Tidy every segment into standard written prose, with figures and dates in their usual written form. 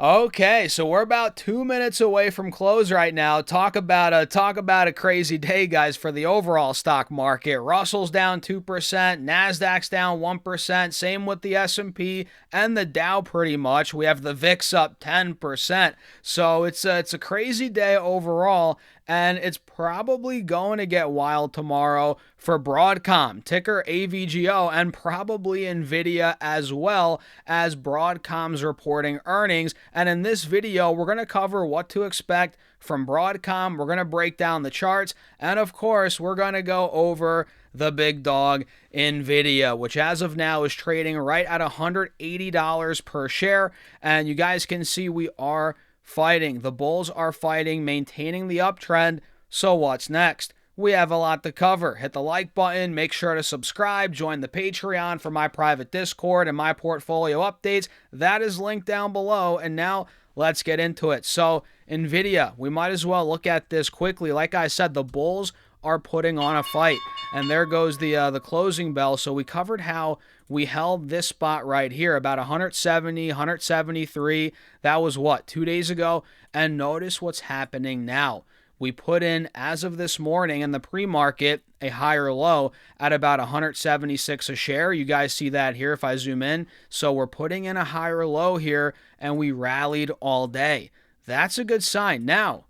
Okay, so we're about 2 minutes away from close right now. Talk about a crazy day, guys, for the overall stock market. Russell's down 2%, Nasdaq's down 1%. Same with the S&P and the Dow, pretty much. We have the VIX up 10%. So it's a crazy day overall, and it's probably going to get wild tomorrow for Broadcom, ticker AVGO, and probably Nvidia as well, as Broadcom's reporting earnings. And in this video, we're going to cover what to expect from Broadcom. We're going to break down the charts, and of course, we're going to go over the big dog, Nvidia, which as of now is trading right at $180 per share. And you guys can see we are fighting. The bulls are fighting, maintaining the uptrend. So what's next? We have a lot to cover. Hit the like button, make sure to subscribe, join the Patreon for my private Discord and my portfolio updates. That is linked down below. And now let's get into it. So Nvidia, we might as well look at this quickly. Like I said, the bulls are putting on a fight, and there goes the closing bell. So we covered how we held this spot right here, about 170, 173. That was what, 2 days ago? And notice what's happening now. We put in, as of this morning in the pre-market, a higher low at about 176 a share. You guys see that here if I zoom in. So we're putting in a higher low here, and we rallied all day. That's a good sign. Now,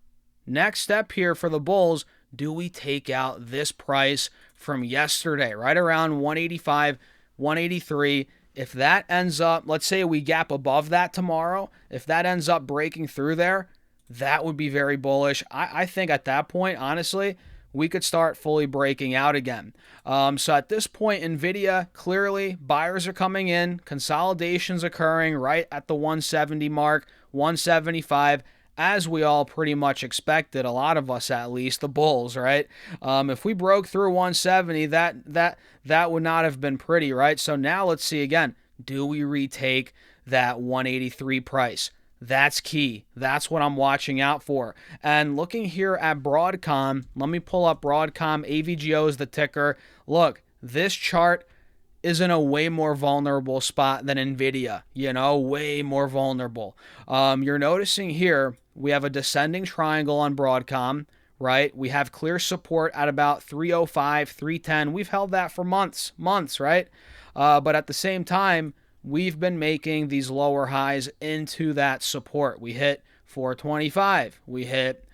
next step here for the bulls, do we take out this price from yesterday, right around 185, 183? If that ends up, let's say we gap above that tomorrow, if that ends up breaking through there, that would be very bullish. I think at that point, honestly, we could start fully breaking out again. So at this point, Nvidia, clearly buyers are coming in, consolidations occurring right at the 170 mark, 175, as we all pretty much expected, a lot of us at least, the bulls, right? If we broke through 170, that would not have been pretty, right? So now let's see again, do we retake that 183 price? That's key. That's what I'm watching out for. And looking here at Broadcom, let me pull up Broadcom. AVGO is the ticker. Look, this chart is in a way more vulnerable spot than Nvidia, way more vulnerable. You're noticing here, we have a descending triangle on Broadcom, right? We have clear support at about 305, 310. We've held that for months, right? But at the same time, we've been making these lower highs into that support. We hit 425, we hit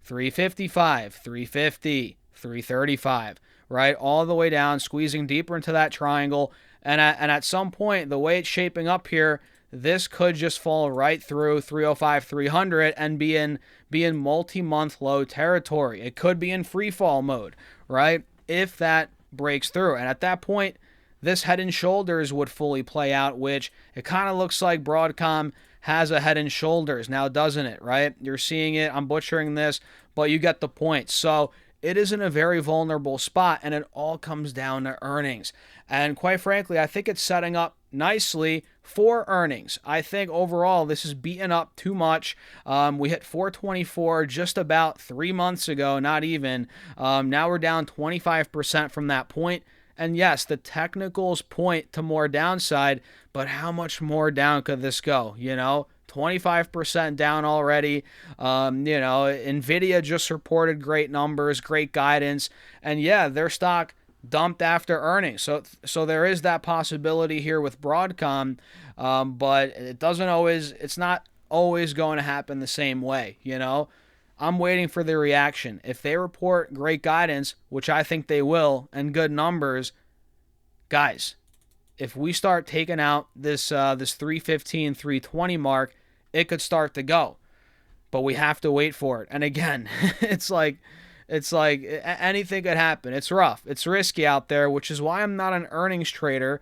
355, 350, 335, right? All the way down, squeezing deeper into that triangle. And at some point, the way it's shaping up here, this could just fall right through 305, 300 and be in multi-month low territory. It could be in free fall mode, right? If that breaks through. And at that point, this head and shoulders would fully play out, which it kind of looks like Broadcom has a head and shoulders now, doesn't it, right? You're seeing it. I'm butchering this, but you get the point. So it is in a very vulnerable spot, and it all comes down to earnings. And quite frankly, I think it's setting up nicely for earnings. I think overall this is beaten up too much. We hit 424 just about 3 months ago, not even. Now we're down 25% from that point. And yes, the technicals point to more downside, but how much more down could this go? 25% down already. Nvidia just reported great numbers, great guidance, and yeah, their stock dumped after earnings. So there is that possibility here with Broadcom, but it's not always going to happen the same way, I'm waiting for the reaction. If they report great guidance, which I think they will, and good numbers, guys, if we start taking out this 315, 320 mark, it could start to go. But we have to wait for it. And again, it's like anything could happen. It's rough. It's risky out there, which is why I'm not an earnings trader.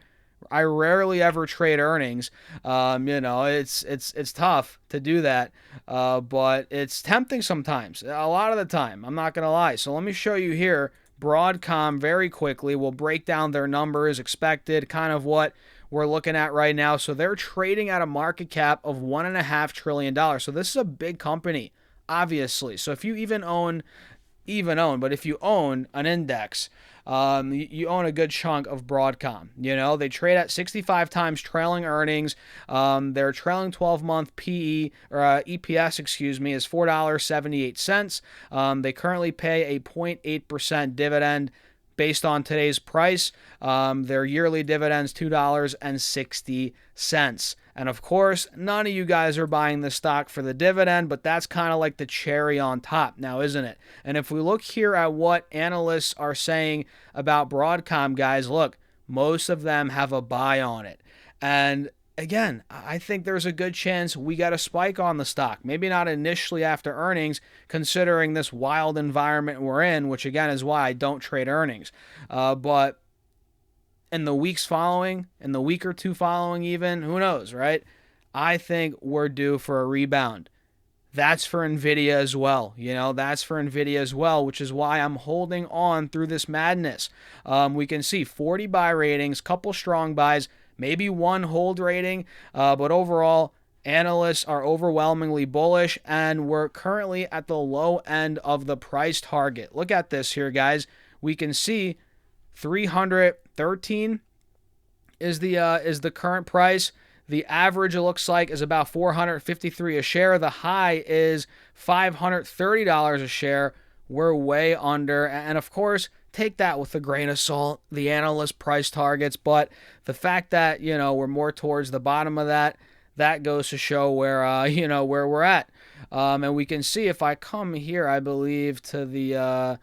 I rarely ever trade earnings. It's tough to do that, but it's tempting sometimes. A lot of the time, I'm not going to lie. So let me show you here, Broadcom very quickly. We'll break down their numbers, expected, kind of what we're looking at right now. So they're trading at a market cap of $1.5 trillion. So this is a big company, obviously. So if you even own even own, but if you own an index, you own a good chunk of Broadcom. You know, they trade at 65 times trailing earnings. Their trailing 12-month PE or EPS, excuse me, is $4.78. They currently pay a 0.8% dividend. Based on today's price, their yearly dividend's $2.60. And of course, none of you guys are buying the stock for the dividend, but that's kind of like the cherry on top now, isn't it? And if we look here at what analysts are saying about Broadcom, guys, look, most of them have a buy on it. And again, I think there's a good chance we got a spike on the stock. Maybe not initially after earnings, considering this wild environment we're in, which again is why I don't trade earnings. But in the weeks following, in the week or two following even, who knows, right? I think we're due for a rebound. That's for Nvidia as well. You know, that's for Nvidia as well, which is why I'm holding on through this madness. We can see 40 buy ratings, couple strong buys, maybe one hold rating, but overall, analysts are overwhelmingly bullish, and we're currently at the low end of the price target. Look at this here, guys. We can see 313 is the current price. The average, it looks like, is about $453 a share. The high is $530 a share. We're way under, and of course, take that with a grain of salt, the analyst price targets, but the fact that, you know, we're more towards the bottom of that goes to show where, you know, where we're at. And we can see if I come here, I believe, to the,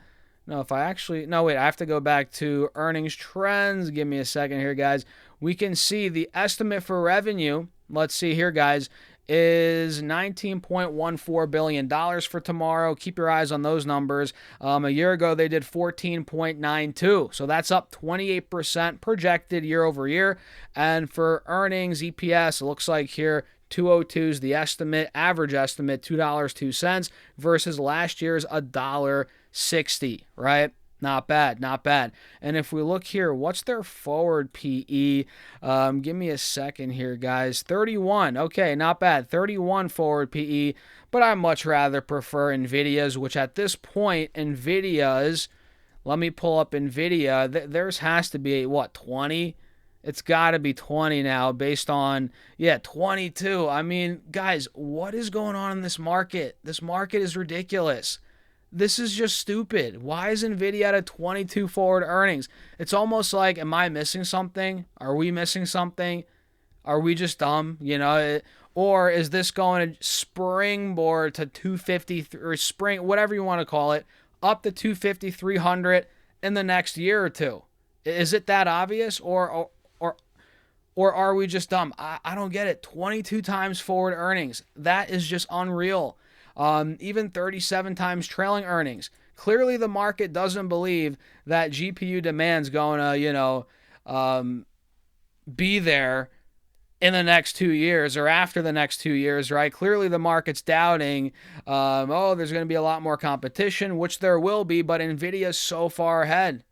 no, if I actually, no, wait, I have to go back to earnings trends. Give me a second here, guys. We can see the estimate for revenue, let's see here, guys, is $19.14 billion for tomorrow. Keep your eyes on those numbers. A year ago, they did 14.92. So that's up 28% projected year over year. And for earnings, EPS, it looks like here, 202 is the estimate, average estimate, $2.02 versus last year's $1.60, right? Not bad, not bad. And if we look here, what's their forward PE? Give me a second here, guys. 31. Okay, not bad. 31 forward PE, but I much rather prefer Nvidia's, which at this point, Nvidia's, let me pull up Nvidia. Theirs has to be, what, 20? It's got to be 20 now based on, 22. I mean, guys, what is going on in this market? This market is ridiculous. This is just stupid. Why is Nvidia at a 22 forward earnings? It's almost like, am I missing something? Are we missing something? Are we just dumb? You know, or is this going to springboard to 250 or spring, whatever you want to call it, up to 250, 300 in the next year or two? Is it that obvious, or are we just dumb? I don't get it. 22 times forward earnings. That is just unreal. Even 37 times trailing earnings. Clearly, the market doesn't believe that GPU demand's going to, be there in the next 2 years or after the next 2 years, right? Clearly, the market's doubting, there's going to be a lot more competition, which there will be, but Nvidia's so far ahead.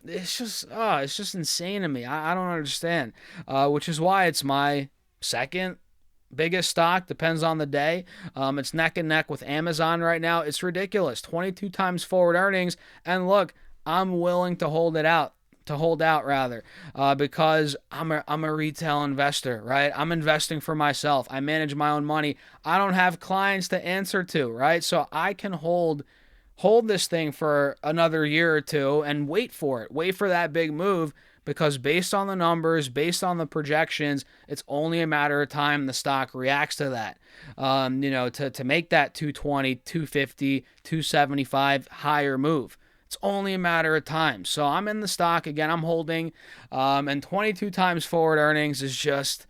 It's just insane to me. I don't understand, which is why it's my second biggest stock, depends on the day. It's neck and neck with Amazon right now. It's ridiculous. 22 times forward earnings. And look, I'm willing to hold out because I'm a retail investor, right? I'm investing for myself. I manage my own money. I don't have clients to answer to, right? So I can hold this thing for another year or two and wait for that big move. Because based on the numbers, based on the projections, it's only a matter of time the stock reacts to that. To make that 220, 250, 275 higher move. It's only a matter of time. So I'm in the stock. Again, I'm holding. And 22 times forward earnings is just,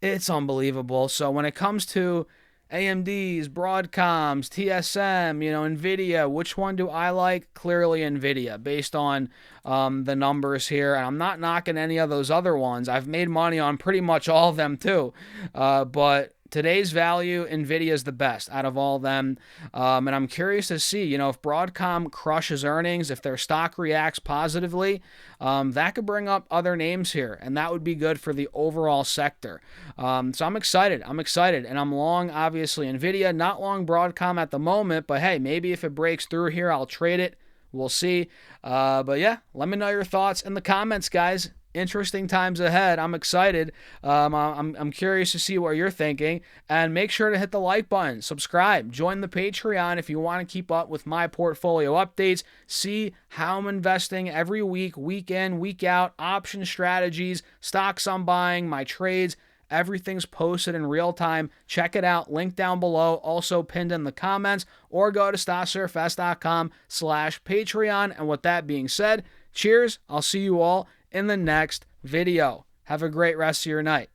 it's unbelievable. So when it comes to AMD's, Broadcom's, TSM, Nvidia, which one do I like? Clearly Nvidia, based on the numbers here. And I'm not knocking any of those other ones. I've made money on pretty much all of them too. But today's value, Nvidia is the best out of all of them. And I'm curious to see, if Broadcom crushes earnings, if their stock reacts positively, that could bring up other names here, and that would be good for the overall sector. So I'm excited. And I'm long, obviously, Nvidia, not long Broadcom at the moment, but hey, maybe if it breaks through here, I'll trade it. We'll see. But yeah, let me know your thoughts in the comments, guys. Interesting times ahead. I'm excited. I'm curious to see what you're thinking. And make sure to hit the like button, subscribe, join the Patreon if you want to keep up with my portfolio updates, see how I'm investing every week, week in, week out, option strategies, stocks I'm buying, my trades. Everything's posted in real time. Check it out. Link down below. Also pinned in the comments. Or go to stocksurfs.com/Patreon. And with that being said, cheers. I'll see you all in the next video. Have a great rest of your night.